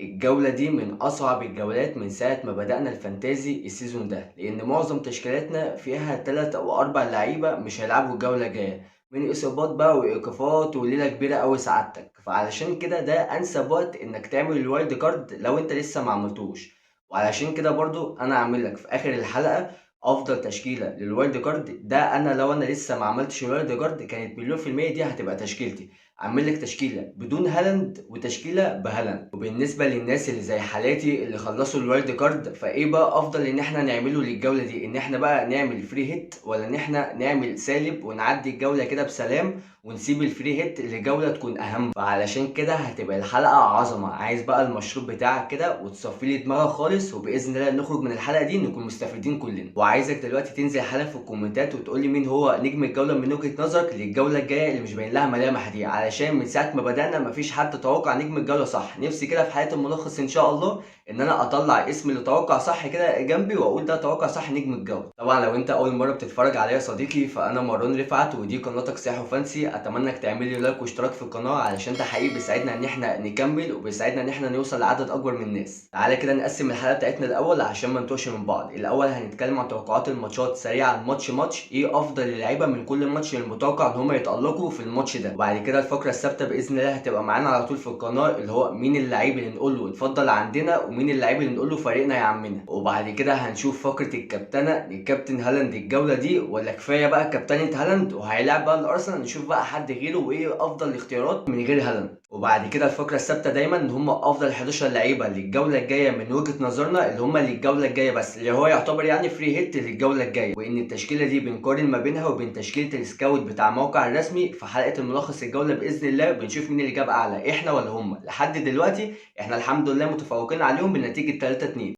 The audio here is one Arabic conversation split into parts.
الجولة دي من أصعب الجولات من ساعة ما بدأنا الفانتازي السيزون ده، لأن معظم تشكيلاتنا فيها 3 أو 4 لعيبة مش هيلعبوا الجولة الجاية من إصابات بقى وإيقافات وليلة كبيرة أوي سعادتك، فعلشان كده ده أنسب وقت إنك تعمل الوايلد كارد لو أنت لسه معملتوش. وعلشان كده برضو أنا هعمل لك في آخر الحلقة أفضل تشكيلة للوايلد كارد ده. أنا لو أنا لسه ما عملتش الوايلد كارد كانت مليون في المية دي هتبقى تشكيلتي. عامل لك تشكيلة بدون هالاند وتشكيلة بهالاند. وبالنسبة للناس اللي زي حالاتي اللي خلصوا الوايلد كارد، فايه بقى افضل ان احنا نعمله للجولة دي؟ ان احنا بقى نعمل فري هيت ولا ان احنا نعمل سالب ونعدي الجولة كده بسلام ونسيب الفري هيت لجولة تكون اهم؟ فعلشان كده هتبقى الحلقة عظمة. عايز بقى المشروب بتاعك كده وتصفي لي دماغك خالص، وباذن الله نخرج من الحلقة دي نكون مستفيدين كلنا. وعايزك دلوقتي تنزل حالا في الكومنتات وتقول لي مين هو نجم الجولة من وجهة نظرك للجولة الجاية اللي مش باين لها ملامح دي، علشان من ساعة ما بدأنا مفيش حد توقع نجم الجولة صح. نفسي كده في حياة الملخص إن شاء الله إن أنا أطلع اسم اللي توقع صح كده جنبي وأقول ده توقع صح نجم الجولة. طبعا لو أنت أول مرة بتتفرج عليا يا صديقي، فأنا مروان رفعت ودي قناتك سياح وفانسي. أتمنى إنك تعمل لي لايك واشتراك في القناة علشان ده حقيقي بيساعدنا إن إحنا نكمل وبيساعدنا إن إحنا نوصل لعدد أكبر من الناس. تعالى كده نقسم الحلقة بتاعتنا الأول عشان ما نتوهش من بعض. الأول هنتكلم عن توقعات الماتشات سريعا، ماتش ماتش، إيه أفضل اللعيبة من كل ماتش المتوقع إن هم يتألقوا في الماتش ده. وبعد كده الفقرة الثابتة بإذن الله هتبقى معانا على طول في القناة، اللي هو مين اللعيب اللي نقول له اتفضل عندنا ومين اللعيب اللي نقول له فريقنا يا عمنا. وبعد كده هنشوف فقرة الكابتنة، الكابتن هالاند الجولة دي ولا كفاية بقى كابتنة هالاند وهيلعب بقى الأرسنال، نشوف بقى حد غيره وإيه أفضل الاختيارات من غير هالاند. وبعد كده الفقرة الثابتة دايما إن هم أفضل 11 لعيبة للجولة الجاية من وجهة نظرنا، اللي هم للجولة الجاية بس، اللي هو يعتبر يعني فري هيت للجولة الجاية. وإن التشكيلة دي بنقارن ما بينها وبين تشكيلة السكاوت بتاع الموقع الرسمي. في حلقة الملخص الجولة بإذن الله بنشوف مين اللي جاب أعلى، إحنا ولا هم. لحد دلوقتي إحنا الحمد لله متفوقين عليهم بنتيجة 3-2.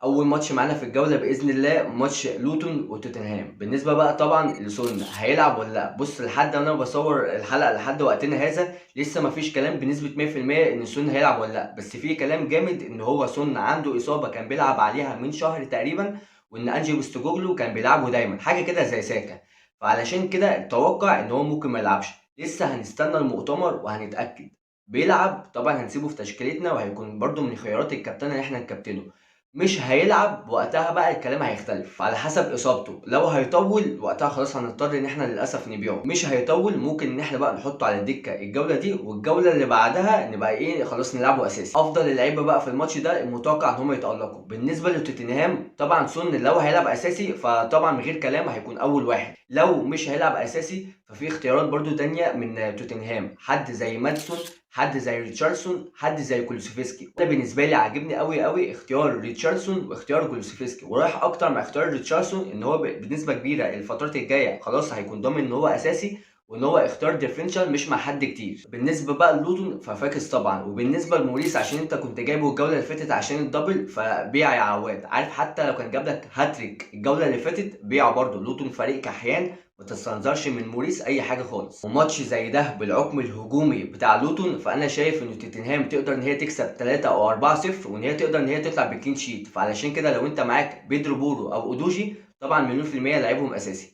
اول ماتش معانا في الجوله باذن الله ماتش لوتون وتوتنهام. بالنسبه بقى طبعا لسون هيلعب ولا لا، بص لحد انا بصور الحلقه لحد وقتنا هذا لسه مفيش كلام بنسبه 100% ان سون هيلعب ولا لا، بس في كلام جامد ان هو سون عنده اصابه كان بيلعب عليها من شهر تقريبا، وان انجي بوستوجوغلو كان بيلعبه دايما حاجه كده زي ساكا. فعلشان كده اتوقع ان هو ممكن ما يلعبش. لسه هنستنى المؤتمر وهنتاكد. بيلعب طبعا هنسيبه في تشكيلتنا وهيكون برده من خيارات الكابتن اللي احنا نكابتنه. مش هيلعب وقتها بقى الكلام هيختلف على حسب اصابته. لو هيطول وقتها خلاص هنضطر ان احنا للاسف نبيعه. مش هيطول ممكن ان احنا بقى نحطه على الدكه الجوله دي، والجوله اللي بعدها نبقى ايه خلاص نلعبه اساسي. افضل اللعيبه بقى في الماتش ده المتوقع ان هم يتالقوا. بالنسبه لتوتنهام طبعا سون لو هيلعب اساسي فطبعا من غير كلام هيكون اول واحد. لو مش هيلعب اساسي ففي اختيارات برضو تانية من توتنهام، حد زي مادسون، حد زي ريتشاردسون، حد زي كولوسيفسكي. انا بالنسبه لي عاجبني قوي قوي اختيار ريتشاردسون واختيار كولوسيفسكي، ورايح اكتر مع اختيار ريتشاردسون ان هو بنسبه كبيره الفترات الجايه خلاص هيكون ضامن ان هو اساسي، وان هو اختيار ديفرنشال مش مع حد كتير. بالنسبه بقى للوتون ففاكس طبعا. وبالنسبه لموريس عشان انت كنت جايبه الجوله اللي فاتت عشان الدبل فبيع يا عواد. عارف حتى لو كان جاب لك هاتريك الجوله اللي فاتت بيعه برضه. لوتون فريق كحيان ما تستنظرش من موريس اي حاجه خالص. وماتش زي ده بالعقم الهجومي بتاع لوتون فانا شايف ان توتنهام تقدر ان هي تكسب 3 او 4-0 وان هي تقدر ان هي تطلع بكلين شيت. فعلشان كده لو انت معاك بيدرو بورو او اودوجي طبعا مليون في المية لعبهم اساسي.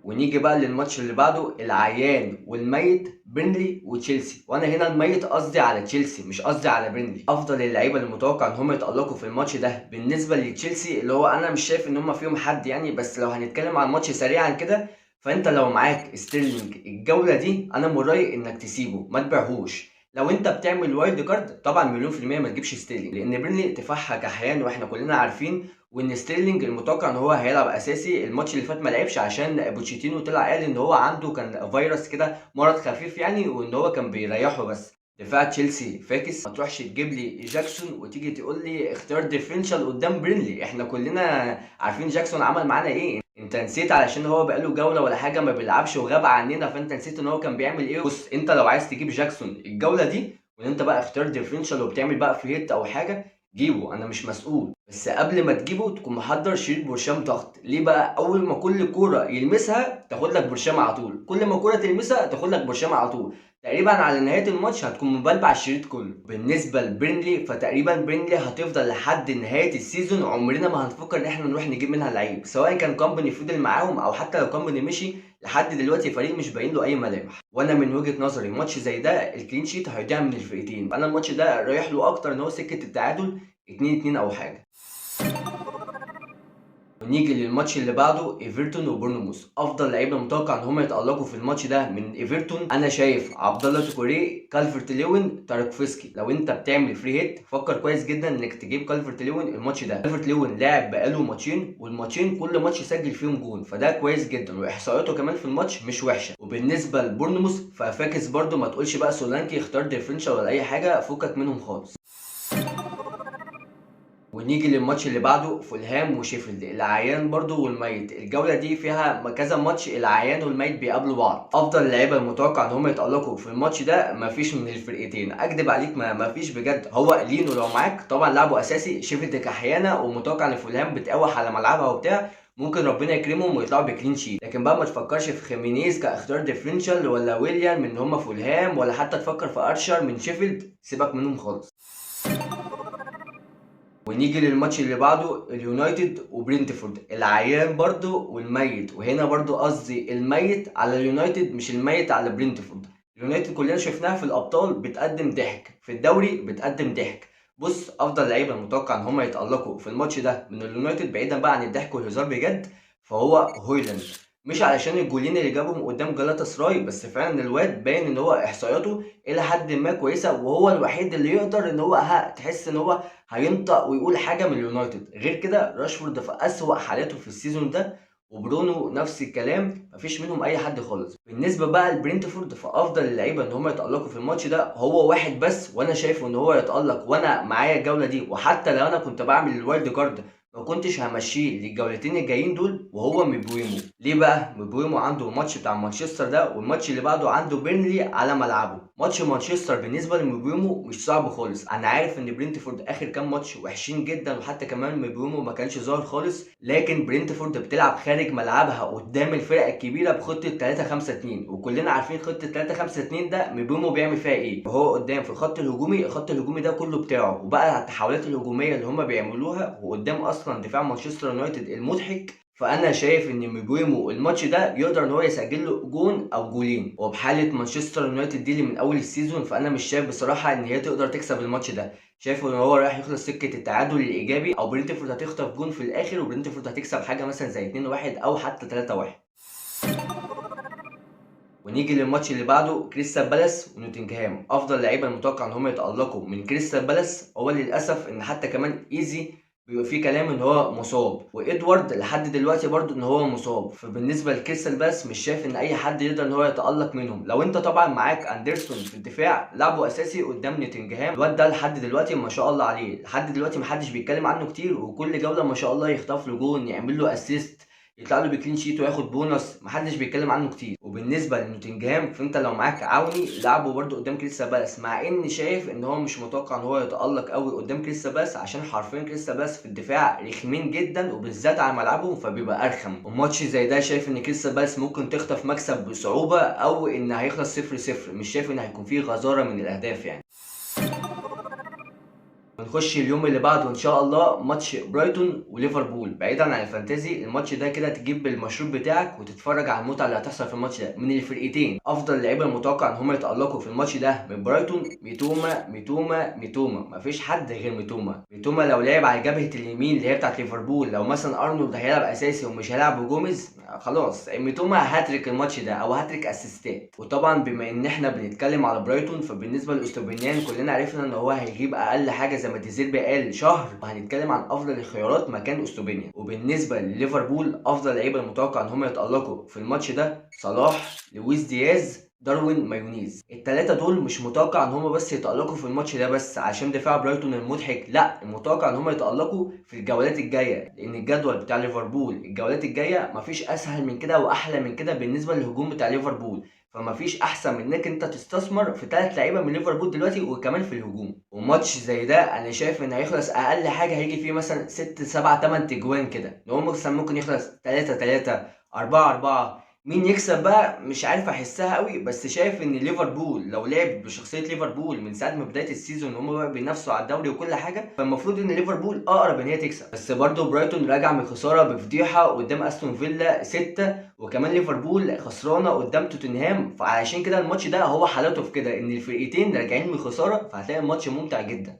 ونيجي بقى للماتش اللي بعده العيان والميت بيرنلي وتشيلسي. وانا هنا الميت قصدي على تشيلسي مش قصدي على بيرنلي. افضل اللعيبه المتوقع ان هم يتالقوا في الماتش ده بالنسبه لتشيلسي اللي هو انا مش شايف ان هم فيهم حد يعني، بس لو هنتكلم عن الماتش سريعا كده فانت لو معاك ستيرلينج الجوله دي انا من رايي انك تسيبه ما تبيعهوش. لو انت بتعمل وايلد كارد طبعا مليون في المية ما تجيبش ستيرلينج، لان بيرنلي تفاحها كحيان واحنا كلنا عارفين. وان ستيرلينج المتوقع ان هو هيلعب اساسي. الماتش اللي فات ما لعبش عشان بوتشيتينو طلع قال ان هو عنده كان فيروس كده مرض خفيف يعني، وان هو كان بيريحه بس. دفاع تشيلسي فاكس. ما تروحش تجيب لي جاكسون وتيجي تقول لي اختيار ديفرنشال قدام برينلي. احنا كلنا عارفين جاكسون عمل معانا ايه. انت نسيت علشان هو بقاله جوله ولا حاجه ما بيلعبش وغاب عننا فانت نسيت ان هو كان بيعمل ايه. بص انت لو عايز تجيب جاكسون الجوله دي وان انت بقى اختيار ديفرنشال وبتعمل بقى فري هيت او حاجه جيبه انا مش مسؤول. بس قبل ما تجيبه تكون محضر شريط برشام ضغط. ليه بقى؟ اول ما كل كوره يلمسها تاخد لك برشام على طول، كل ما كوره تلمسها تاخد لك برشام على طول. تقريبا على نهايه الماتش هتكون مبالبة الشريط كله. بالنسبه لبرنلي فتقريبا برنلي هتفضل لحد نهايه السيزون، عمرنا ما هنفكر ان احنا نروح نجيب منها لعيب، سواء كان كومباني فضل معاهم او حتى لو كومباني مشي. لحد دلوقتي فريق مش باين له اي ملامح. وانا من وجهه نظري ماتش زي ده الكلين شيت هيضيع من الفرقتين. انا الماتش ده رايح له اكتر ان هو سكه التعادل 2-2 او حاجه. ونيجي للماتش اللي بعده ايفرتون وبورنموث. افضل لعيبه متوقع ان هم يتالقوا في الماتش ده من ايفرتون انا شايف عبد الله توريه، كالفرت ليون، تاركوفسكي. لو انت بتعمل فري هيت فكر كويس جدا انك تجيب كالفرت ليون الماتش ده. كالفرت ليون لاعب بقاله ماتشين، والماتشين كل ماتش سجل فيهم جون، فده كويس جدا، واحصائياته كمان في الماتش مش وحشه. وبالنسبه لبورنموث ففاكس برده، ما تقولش بقى سولانكي اختار ديفرنشال ولا اي حاجه، فكك منهم خالص. ونيجي للماتش اللي بعده فولهام وشيفيلد، العيان برضو والميت. الجوله دي فيها كذا ماتش العيان والميت بيقابلوا بعض. افضل اللعيبه المتوقع ان هم يتالقوا في الماتش ده مفيش من الفرقتين، اكدب عليك ما مفيش بجد. هو لينو لو معاك طبعا لعبه اساسي، شيفيلد كحيانه، ومتوقع ان فولهام بتقوح على ملعبها وبتاع، ممكن ربنا يكرمهم ويطلعوا بكلين شيت. لكن بقى ما تفكرش في خيمينيز كاختيار ديفرنشال، ولا ويليام من هم فولهام، ولا حتى تفكر في ارشر من شيفيلد، سيبك منهم خالص. ونيجي للماتش اللي بعده اليونايتد وبرينتفورد، العيان برضو والميت. وهنا برضو قصدي الميت على اليونايتد مش الميت على برينتفورد. اليونايتد كلنا شفناها في الابطال بتقدم ضحك، في الدوري بتقدم ضحك. بص افضل لعيبه متوقع ان هم يتالقوا في الماتش ده من اليونايتد، بعيدا بقى عن الضحك والهزار بجد، فهو هويلاند. مش علشان الجولين اللي جابهم قدام جالاتا سراي، بس فعلا الواد باين ان هو احصائياته الى حد ما كويسه، وهو الوحيد اللي يقدر ان هو تحس ان هو هينطق ويقول حاجه من اليونايتد. غير كده راشفورد في اسوأ حالاته في السيزون ده، وبرونو نفس الكلام، مفيش منهم اي حد خالص. بالنسبه بقى لبرينتفورد فافضل اللعيبه ان هم يتالقوا في الماتش ده هو واحد بس، وانا شايفه ان هو يتالق وانا معايا الجوله دي، وحتى لو انا كنت بعمل الوايلد كارد ما كنتش همشيه للجولتين الجايين دول، وهو مبويمو. ليه بقى؟ مبويمو عنده الماتش بتاع مانشستر ده، والماتش اللي بعده عنده بيرنلي على ملعبه. ماتش مانشستر بالنسبه لمبويمو مش صعب خالص. انا عارف ان برينتفورد اخر كام ماتش وحشين جدا، وحتى كمان مبويمو ما كانش ظاهر خالص، لكن برينتفورد بتلعب خارج ملعبها قدام الفرق الكبيره بخطه 3-5-2، وكلنا عارفين خطه 3-5-2 ده مبويمو بيعمل فيها ايه. وهو قدام في الخط الهجومي، الخط الهجومي ده كله بتاعه، وبقى التحولات الهجوميه اللي هم بيعملوها، وقدام اصلا دفاع مانشستر يونايتد المضحك. فانا شايف ان مبويمو الماتش ده يقدر ان هو يسجل له جون او جولين. وبحاله مانشستر يونايتد دي اللي من اول السيزون، فانا مش شايف بصراحه ان هي تقدر تكسب الماتش ده. شايف ان هو رايح يخلص سكه التعادل الايجابي، او برينتفورد هتخطف جون في الاخر، وبرينتفورد هتكسب حاجه مثلا زي 2-1 او حتى 3-1. ونيجي للماتش اللي بعده كريستال بالاس ونوتنجهام. افضل لعيبه المتوقع ان هم يتالقوا من كريستال بالاس، هو للاسف ان حتى كمان ايزي بيبقى في كلام ان هو مصاب، وادوارد لحد دلوقتي برضو ان هو مصاب. فبالنسبه لكريستال بالاس مش شايف ان اي حد يقدر ان هو يتالق منهم. لو انت طبعا معاك اندرسون في الدفاع لعبه اساسي قدام نوتنجهام، الواد ده لحد دلوقتي ما شاء الله عليه، لحد دلوقتي محدش بيتكلم عنه كتير، وكل جوله ما شاء الله يخطف له جون، يعمل له اسيست، يطلع له بكلين شيت وياخد بونص، محدش بيتكلم عنه كتير. وبالنسبه لنوتنجهام فانت لو معاك عوني لعبه برده قدام كريستال بالاس، مع اني شايف ان هو مش متوقع ان هو يتالق قوي قدام كريستال بالاس، عشان حرفيا كريستال بالاس في الدفاع رخمين جدا، وبالذات على ملعبهم فبيبقى ارخم. وماتش زي ده شايف ان كريستال بالاس ممكن تخطف مكسب بصعوبه، او ان هيخلص 0-0. مش شايف ان هيكون فيه غزاره من الاهداف يعني. ونخش اليوم اللي بعده ان شاء الله ماتش برايتون وليفربول. بعيدا عن الفانتازي الماتش ده كده تجيب المشروب بتاعك وتتفرج على المتعه اللي هتحصل في الماتش ده من الفرقتين. افضل لعيبه المتوقع ان هم يتالقوا في الماتش ده من برايتون ميتوما ميتوما ميتوما، مفيش حد غير ميتوما. ميتوما لو لعب على جبهه اليمين اللي هي بتاعت ليفربول، لو مثلا ارنولد هيلعب اساسي ومش هيلعب بجوميز، خلاص ميتوما هاتريك الماتش ده، او هاتريك اسيستات. وطبعا بما ان احنا بنتكلم على برايتون فبالنسبه لاستوبينيان كلنا عرفنا ان هو هيجيب اقل حاجه زي ما ديزيربي قال شهر، وهنتكلم عن افضل الخيارات مكان استوبينيان. وبالنسبه لليفربول افضل لعيبه المتوقع ان هم يتالقوا في الماتش ده صلاح، لويس دياز، داروين مايونيز. التلاتة دول مش متوقع ان هم بس يتألقوا في الماتش ده بس عشان دفاع برايتون المضحك، لا، المتوقع ان هم يتألقوا في الجولات الجاية، لان الجدول بتاع ليفربول الجولات الجاية مفيش اسهل من كده واحلى من كده بالنسبة للهجوم بتاع ليفربول. فمفيش احسن من انك انت تستثمر في 3 لعيبه من ليفربول دلوقتي وكمان في الهجوم. وماتش زي ده انا شايف ان هيخلص اقل حاجه هيجي فيه مثلا 6 7 8 تجوان كده، ان هو مثلا ممكن يخلص 3-3 4-4. مين يكسب بقى مش عارف احسها قوي، بس شايف ان ليفربول لو لعب بشخصيه ليفربول من ساعه ما بدايه السيزون هم بقى بينافسوا على الدوري وكل حاجه، فالمفروض ان ليفربول اقرب ان هي تكسب. بس برضه برايتون راجع من خساره بفضيحه قدام استون فيلا 6، وكمان ليفربول خسرانه قدام توتنهام، فعشان كده الماتش ده هو حلاوته في كده ان الفرقتين راجعين من خساره، فهتلاقي الماتش ممتع جدا.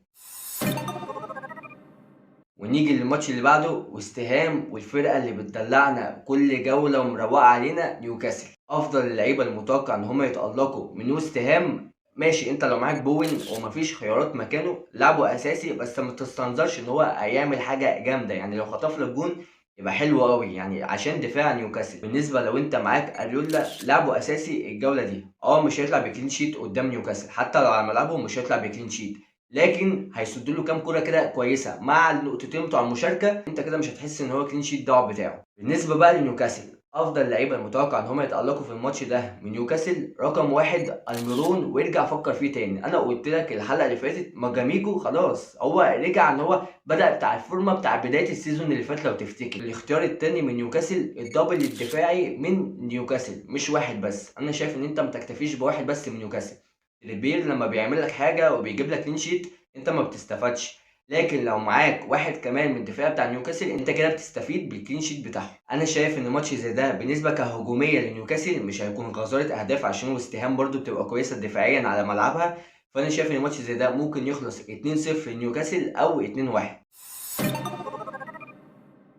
ونيجي للماتش اللي بعده، واستهام والفرقة اللي بتدلعنا كل جولة ومروقة علينا نيوكاسل. أفضل اللعيبة المتوقع إن هما يتألقوا من وست هام. ماشي، أنت لو معاك بوين ومفيش خيارات مكانه لعبه أساسي، بس ما تستنظرش إن هو هيعمل حاجة جامدة، يعني لو خطف لك جون يبقى حلو قوي يعني عشان دفاع نيوكاسل. بالنسبة لو أنت معاك أريولا لعبه أساسي الجولة دي، مش هيطلع بكلين شيت قدام نيوكاسل، حتى لو على ملعبه مش هيطلع بكلين شيت، لكن هيصد له كام كوره كده كويسه مع النقطتين بتوع المشاركه، انت كده مش هتحس ان هو كلين شيت ضاع بتاعه. بالنسبه بقى لنيوكاسل، افضل لعيبه المتوقع ان هم يتالقوا في الماتش ده من نيوكاسل، رقم واحد الميرون، وارجع فكر فيه تاني، انا قلت لك الحلقه اللي فاتت ماجاميجو خلاص هو رجع ان هو بدا بتاع الفورمه بتاع بدايه السيزون اللي فات لو تفتكر. الاختيار التاني من نيوكاسل الدبل الدفاعي من نيوكاسل، مش واحد بس، انا شايف ان انت ما تكتفيش بواحد بس من نيوكاسل. البير لما بيعمل لك حاجه وبيجيب لك كلين شيت انت ما بتستفادش، لكن لو معاك واحد كمان من الدفاع بتاع نيوكاسل انت كده بتستفيد بالكلين شيت بتاعهم. انا شايف ان ماتش زي ده بالنسبه كهجوميه لنيوكاسل مش هيكون غزاره اهداف، عشان وستهام برضو بتبقى كويسه دفاعيا على ملعبها، فانا شايف ان الماتش زي ده ممكن يخلص 2-0 لنيوكاسل او 2-1.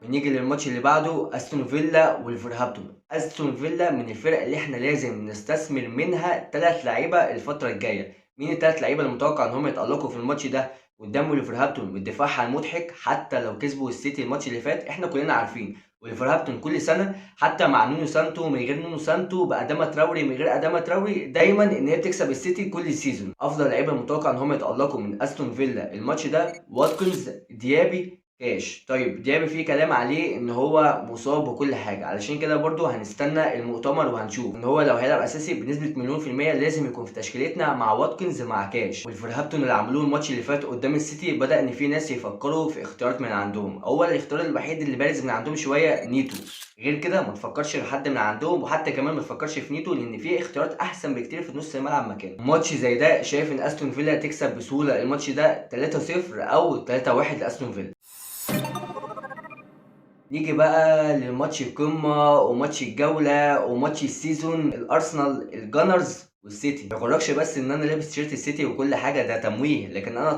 ونيجي للماتش اللي بعده، استون فيلا والفرهابتون. استون فيلا من الفرق اللي احنا لازم نستثمر منها 3 لعيبه الفتره الجايه. مين ال3 لعيبه المتوقع ان هم يتالقوا في الماتش ده قدام ولفرهامبتون بدفاعها المضحك؟ حتى لو كسبوا السيتي الماتش اللي فات احنا كلنا عارفين ولفرهامبتون كل سنه حتى مع نونو سانتو من غير نونو سانتو، بادامه تراوري من غير ادامه تراوري، دايما ان هي بتكسب السيتي كل سيزون. افضل لعيبه المتوقع ان هم يتالقوا من استون فيلا الماتش ده واتكنز، ديابي، كاش. طيب ديابي فيه كلام عليه ان هو مصاب وكل حاجه، علشان كده برضو هنستنى المؤتمر وهنشوف ان هو لو هيلعب اساسي بنسبه مليون في الميه لازم يكون في تشكيلتنا مع واتكنز مع كاش. والفرهابتون اللي عملوه الماتش اللي فات قدام السيتي بدا ان في ناس يفكروا في اختيارات من عندهم، هو الاختيار الوحيد اللي بارز من عندهم شويه نيتو، غير كده ما تفكرش في حد من عندهم، وحتى كمان ما تفكرش في نيتو لان في اختيارات احسن بكتير في نص الملعب مكانه. ماتش زي ده شايف ان استون فيلا تكسب بسهوله الماتش ده 3-0 او 3-1 لاستون فيلا. نيجي بقى لماتش القمة وماتش الجولة وماتش السيزون، الأرسنال الجانرز والسيتي. ما يغركش بس ان انا لابس تيشيرت السيتي وكل حاجه ده تمويه، لكن انا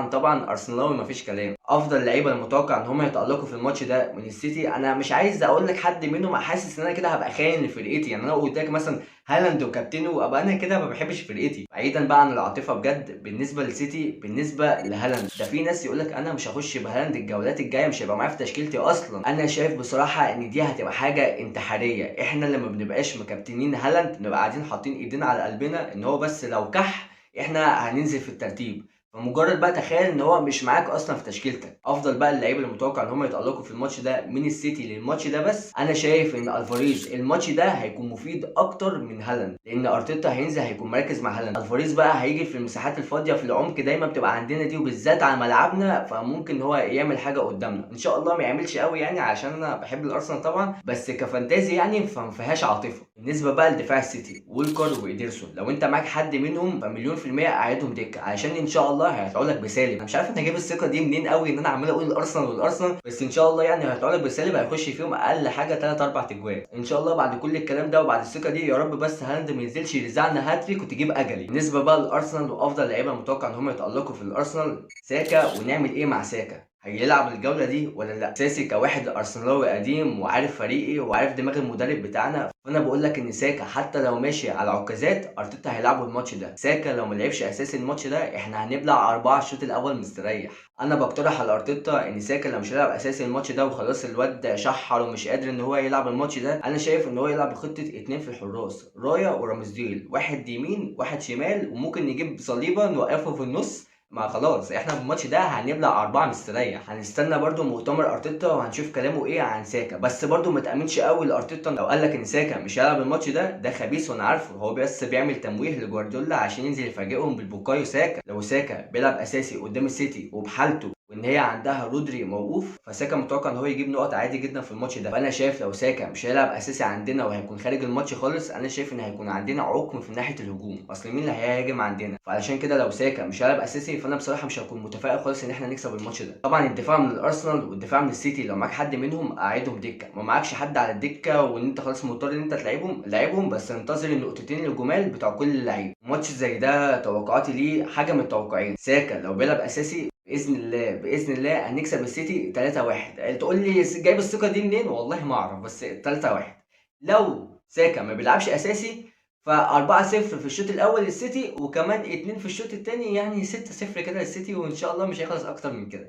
طبعا ارسنالاوي مفيش كلام. افضل لعيبه المتوقع ان هم يتالقوا في الماتش ده من السيتي، انا مش عايز اقول لك حد منهم، حاسس ان انا كده هبقى خاين لفرقتي، يعني انا لو قلت لك مثلا هالاند وكابتنه ابقى انا كده ما بحبش فرقتي. بعيدا بقى عن العاطفه بجد، بالنسبه للسيتي بالنسبه لهالاند ده في ناس يقول لك انا مش هخش بهالاند الجولات الجايه مش هيبقى معايا في تشكيلتي اصلا. انا شايف بصراحه ان دي هتبقى حاجه انتحاريه، احنا لما بنبقاش مكابتنين هالاند نبقى قاعدين حاطين ايدينا على قلبنا ان هو بس لو كح احنا هننزل في الترتيب، فمجرد بقى تخيل ان هو مش معاك اصلا في تشكيلتك. افضل بقى اللعيبه المتوقع ان هم يتالقوا في الماتش ده من السيتي للماتش ده، بس انا شايف ان الفاريز الماتش ده هيكون مفيد اكتر من هالاند، لان ارتيتا هينزل هيكون مركز مع هالاند، الفاريز بقى هيجي في المساحات الفاضيه في العمق دايما بتبقى عندنا دي، وبالذات على ملعبنا، فممكن هو يعمل حاجه قدامنا، ان شاء الله ما يعملش قوي يعني عشان انا بحب الارسنال طبعا، بس كفانتازي يعني فما فيهاش عاطفه. بالنسبه بقى لدفاع السيتي وولكر وإيدرسون، لو انت معاك حد منهم فمليون في الميه قاعدهم دكه عشان ان شاء الله هيطلعوا لك بسالب. انا مش عارف انا جايب الثقه دي منين قوي ان انا عمال اقول الارسنال والارسنال، بس ان شاء الله يعني هيطلعوا لك بسالب، هيخش فيهم اقل حاجه 3 4 تجوان ان شاء الله. بعد كل الكلام ده وبعد الثقه دي يا رب بس هالاند ما ينزلش يرزعنا هاتريك وتجيب اجلي. بالنسبه بقى للارسنال وافضل لعيبه متوقع ان هم يتالقوا في الارسنال، ساكا، ونعمل ايه مع ساكا؟ هيلعب الجوله دي ولا لا؟ اساسي كواحد ارسنالاوي قديم وعارف فريقي وعارف دماغ المدرب بتاعنا، فانا بقول لك ان ساكا حتى لو ماشي على عكازات ارتيتا هيلعبوا الماتش ده. ساكا لو ما لعبش اساسي الماتش ده احنا هنبلع 4 الشوط الاول مستريح. انا بقترح على ارتيتا ان ساكا لو مش هيلعب اساسي الماتش ده وخلاص الواد شحر ومش قادر ان هو يلعب الماتش ده، انا شايف ان هو يلعب بخطه 2 في الحراس، رايا ورامزديل، واحد يمين واحد شمال، وممكن نجيب صليبه نوقفه في النص. ما خلاص احنا في الماتش ده هنبلع 4 مستريح. هنستنى برضو مؤتمر ارتيتا وهنشوف كلامه ايه عن ساكا، بس برضو ما تامنش قوي لارتيتا لو قال لك ان ساكا مش هيلعب الماتش ده، ده خبيث وانا عارفه، هو بس بيعمل تمويه لجوارديولا عشان ينزل يفاجئهم بالبوكايو ساكا. لو ساكا بيلعب اساسي قدام السيتي وبحالته وان هي عندها رودري موقوف، فساكا متوقع ان هو يجيب نقط عادي جدا في الماتش ده. فانا شايف لو ساكا مش هيلعب اساسي عندنا وهيكون خارج الماتش خالص، انا شايف ان هيكون عندنا عقم في ناحيه الهجوم، اصل مين اللي هيهاجم عندنا؟ فعلشان كده لو ساكا مش هيلعب اساسي، فانا بصراحه مش هكون متفائل خالص ان احنا نكسب الماتش ده. طبعا الدفاع من الارسنال والدفاع من السيتي لو معاك حد منهم قاعدهم دكه، ما معكش حد على الدكه وان انت خلاص مضطر ان انت تلعبهم، لعبهم بس انتظر النقطتين الجمال بتوع كل اللعيبه. ماتش زي ده توقعاتي ليه حاجه من التوقعين، ساكا لو بيلعب اساسي باذن الله باذن الله هنكسب السيتي 3-1. تقول لي جايب الثقه دي منين؟ والله ما اعرف، بس 3-1. لو ساكا ما بيلعبش اساسي ف 4-0 في الشوط الاول للسيتي، وكمان 2 في الشوط الثاني، يعني 6-0 كده للسيتي، وان شاء الله مش هيخلص اكتر من كده.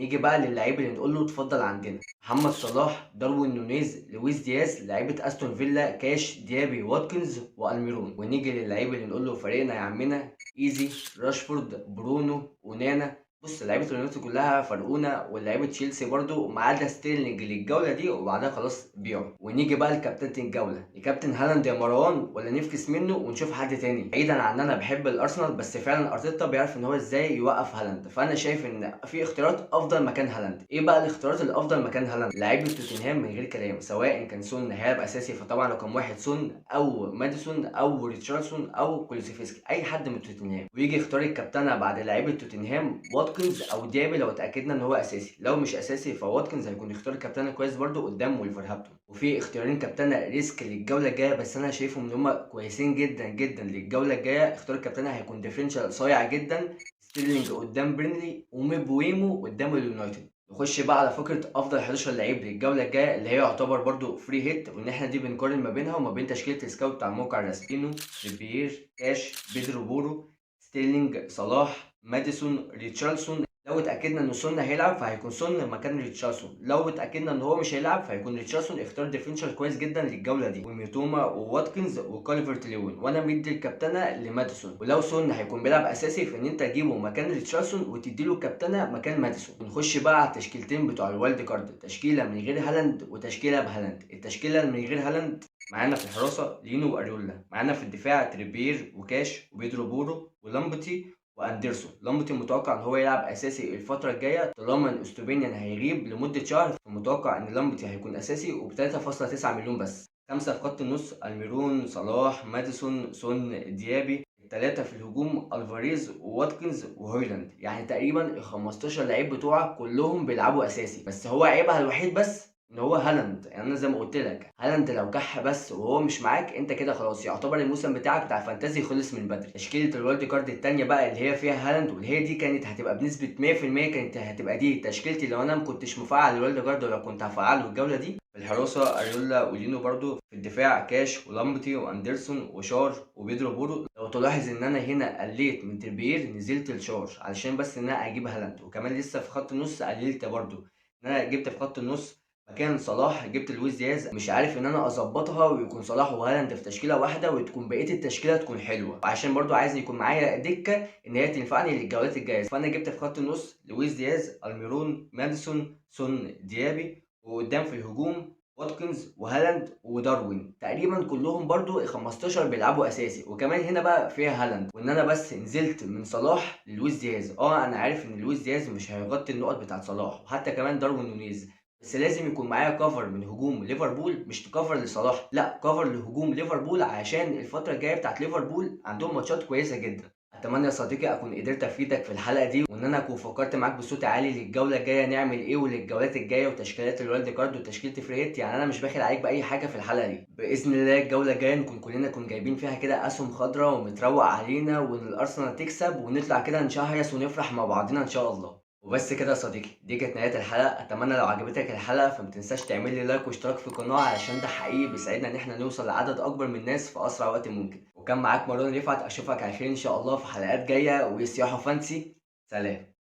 نيجي بقى للعيب اللي نقول له اتفضل عندنا: محمد صلاح، داروين نونيز، لويس دياز لعيبه استون فيلا، كاش، ديابي، واتكنز، والميرون. ونيجي للعيب اللي نقول له فريقنا يا عمنا: ايزي، راشفورد، برونو، ونانا. بص لعيبه اليونايتد كلها فرقونا، ولعيبه تشيلسي برضو ما عدا ستيرلينج للجوله دي وبعدها خلاص بيعوا. ونيجي بقى لكابتن الجوله: الكابتن هالاند يا مروان ولا نفكس منه ونشوف حد تاني؟ بعيدا عن ان انا بحب الارسنال، بس فعلا ارتيتا بيعرف ان هو ازاي يوقف هالاند، فانا شايف ان في اختيارات افضل مكان هالاند. ايه بقى الاختيارات الافضل مكان هالاند؟ لعيبه توتنهام من غير كلام، سواء كان سون هيلعب اساسي فطبعا رقم واحد سون، او ماديسون، او ريتشاردسون، او كولوسيفسكي، اي حد من توتنهام. ويجي يختار الكابتنه بعد لعيبه توتنهام: واتكنز او ديابي لو اتاكدنا ان هو اساسي. لو مش اساسي فواتكنز هيكون يختار الكابتنه كويس برده قدام ولفرهامبتون. وفي اختيارين كابتنه ريسك للجوله الجايه، بس انا شايفهم ان هم كويسين جدا جدا للجوله الجايه. اختيار الكابتنه هيكون ديفرنشال صايع جدا: ستيرلينج قدام بيرنلي، ومبويمو قدام اليونايتد. نخش بقى على فكره افضل 11 لعيب للجوله الجايه، اللي هي يعتبر برضو فري هيت، وان احنا دي بنقارن ما بينها وما بين تشكيله السكاوت بتاع الموقع الرسمي: تريبيير، كاش، بيدرو بورو، ستيرلينج، صلاح، ماديسون، ريتشارلسون. لو اتاكدنا ان سون هيلعب فهيكون سون مكان ريتشارلسون، لو اتاكدنا ان هو مش هيلعب فهيكون ريتشارلسون. اختار ديفرنشال كويس جدا للجوله دي: وميتوما، وواتكنز، وكالفرت ليون. وانا مدي الكابتنه لماديسون. ولو سون هيكون بيلعب اساسي فان انت تجيبه مكان ريتشارلسون وتديله الكابتنه مكان ماديسون. ونخش بقى على التشكيلتين بتوع الوايلد كارد: تشكيله من غير هالاند وتشكيله بهالاند. التشكيله من غير هالاند: معانا في الحراسه لينو واريولا، معانا في الدفاع تريبير، وكاش، وبيدرو بورو، ولامبتي، واندرسون. لامبتي متوقع ان هو يلعب اساسي الفتره الجايه طالما ان استوبينيان هيغيب لمده شهر، فمتوقع ان لامبتي هيكون اساسي وب 3.9 مليون بس. خمسه في خط النص: الميرون، صلاح، ماديسون، سون، ديابي. الثلاثه في الهجوم: الفاريز، وواتكنز، وهويلاند. يعني تقريبا ال 15 لعيب بتوعك كلهم بيلعبوا اساسي، بس هو عيبها الوحيد بس ان هو هالاند. يعني انا زي ما قلت لك، هالاند لو كح بس وهو مش معاك انت كده خلاص يعتبر الموسم بتاعك بتاع فانتازي خلص من بدري. تشكيله الوايلد كارد التانيه بقى اللي هي فيها هالاند، واللي هي دي كانت هتبقى بنسبه 100%، كانت هتبقى دي تشكيلتي لو انا ما كنتش مفعل الوايلد كارد، ولو كنت هفعله الجوله دي. في الحراسه اريولا ولينو برضو، في الدفاع كاش، ولامبتي، واندرسون، وشار، وبيدرو بورو. لو تلاحظ ان انا هنا قليت من تربير نزلت لشار علشان بس ان انا اجيب هالاند. وكمان لسه في خط النص قللت برضو، ان انا جبت في خط النص مكان صلاح جبت لويس دياز. مش عارف ان انا اظبطها ويكون صلاح وهالاند في تشكيله واحده وتكون بقيه التشكيله تكون حلوه، وعشان برضو عايز يكون معايا دكه ان هي تنفعني للجولات الجايه. فانا جبت في خط النص لويس دياز، الميرون، ماديسون، سون، ديابي. وقدام في الهجوم واتكنز، وهالاند، وداروين. تقريبا كلهم برضو ال 15 بيلعبوا اساسي، وكمان هنا بقى فيها هالاند. وان انا بس نزلت من صلاح للويس دياز. انا عارف ان لويس دياز مش هيغطي النقط بتاعت صلاح، وحتى كمان داروين نونيز، بس لازم يكون معايا كفر من هجوم ليفربول، مش كفر لصلاح، لا كفر لهجوم ليفربول، عشان الفتره الجايه بتاعت ليفربول عندهم ماتشات كويسه جدا. اتمنى يا صديقي اكون قدرت افيدك في الحلقه دي، وان انا اكون فكرت معاك بصوت عالي للجوله الجايه نعمل ايه، وللجولات الجايه وتشكيلات الوايلد كارد وتشكيله فريت. يعني انا مش باخد عليك باي حاجه في الحلقه دي. باذن الله الجوله الجايه نكون كلنا جايبين فيها كده اسهم خضراء ومتروق علينا، وان الارسنال تكسب ونطلع كده نشهيص ونفرح مع بعضنا ان شاء الله. وبس كده يا صديقي، دي كانت نهاية الحلقة. أتمنى لو عجبتك الحلقة فمتنساش تعمل لي لايك واشتراك في القناة، علشان ده حقيقي بيساعدنا إن احنا نوصل لعدد أكبر من الناس في أسرع وقت ممكن. وكان معاك مروان رفعت، أشوفك على خير إن شاء الله في حلقات جاية ويسيحوا فانسي. سلام.